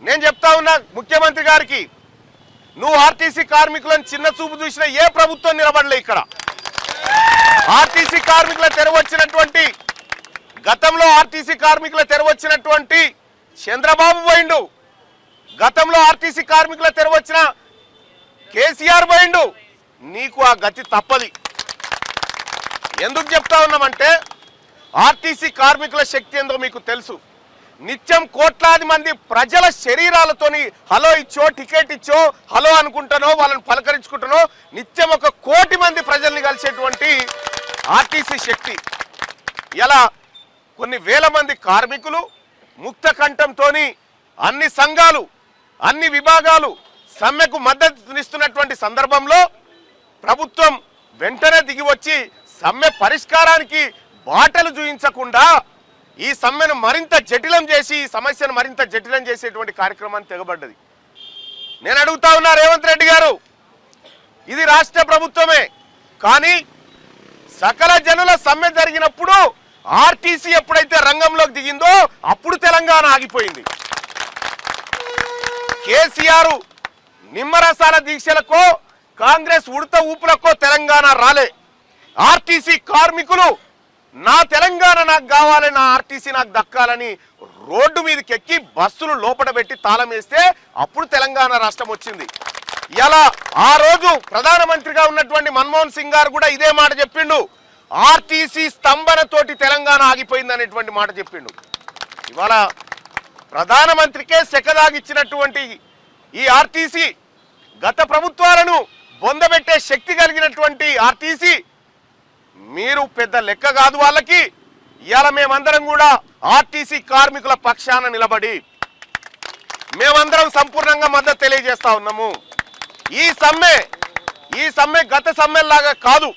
నేను చెప్తా ఉన్నా ముఖ్యమంత్రి గారికి, నువ్వు ఆర్టీసీ కార్మికులను చిన్న చూపు చూసిన ఏ ప్రభుత్వం నిలబడలే ఇక్కడ. ఆర్టీసీ కార్మికుల తెరవచ్చినటువంటి గతంలో ఆర్టీసీ కార్మికుల తెరవచ్చినటువంటి చంద్రబాబు పోయిండు, గతంలో ఆర్టీసీ కార్మికుల తెరవచ్చిన కేసీఆర్ పోయిండు. నీకు ఆ గతి తప్పది. ఎందుకు చెప్తా ఉన్నామంటే ఆర్టీసీ కార్మికుల శక్తి ఏందో మీకు తెలుసు. నిత్యం కోట్లాది మంది ప్రజల శరీరాలతోని హలో ఇచ్చో, టికెట్ ఇచ్చో, హలో అనుకుంటానో, వాళ్ళని పలకరించుకుంటానో నిత్యం 1 కోటి మంది ప్రజల్ని కలిసేటువంటి ఆర్టీసీ శక్తి. ఇలా కొన్ని వేల మంది కార్మికులు ముక్త కంఠంతో అన్ని సంఘాలు, అన్ని విభాగాలు సమ్మెకు మద్దతునిస్తున్నటువంటి సందర్భంలో ప్రభుత్వం వెంటనే దిగి వచ్చి సమ్మె పరిష్కారానికి బాటలు చూయించకుండా ఈ సమ్మెను మరింత జటిలం చేసి, ఈ సమస్యను మరింత జటిలం చేసేటువంటి కార్యక్రమాన్ని తెగబడ్డది. నేను అడుగుతా ఉన్నా రేవంత్ రెడ్డి గారు, ఇది రాష్ట్ర ప్రభుత్వమే, కానీ సకల జనుల సమ్మె జరిగినప్పుడు ఆర్టీసీ ఎప్పుడైతే రంగంలోకి దిగిందో అప్పుడు తెలంగాణ ఆగిపోయింది. కేసీఆర్ నిమ్మరసాల దీక్షలకో, కాంగ్రెస్ ఉడత ఊపులకో తెలంగాణ రాలే. ఆర్టీసీ కార్మికులు నా తెలంగాణ నాకు కావాలి, నా ఆర్టీసీ నాకు దక్కాలని రోడ్డు మీదకి ఎక్కి బస్సులు లోపల పెట్టి తాళం వేస్తే అప్పుడు తెలంగాణ రాష్ట్రం వచ్చింది. ఇలా ఆ రోజు ప్రధానమంత్రిగా ఉన్నటువంటి మన్మోహన్ సింగ్ గారు కూడా ఇదే మాట చెప్పిండు. ఆర్టీసీ స్తంభనతోటి తెలంగాణ ఆగిపోయింది అనేటువంటి మాట చెప్పిండు. ఇవాళ ప్రధానమంత్రికే సెకదాగిచ్చినటువంటి ఈ ఆర్టీసీ, గత ప్రభుత్వాలను బొందబెట్టే శక్తి కలిగినటువంటి ఆర్టీసీ మీరు పెద్ద లెక్క కాదు వాళ్ళకి. ఇవాళ మేమందరం కూడా ఆర్టీసీ కార్మికుల పక్షాన నిలబడి మేమందరం సంపూర్ణంగా మద్దతు తెలియజేస్తా ఉన్నాము. ఈ సమ్మె గత సమ్మెలాగా కాదు.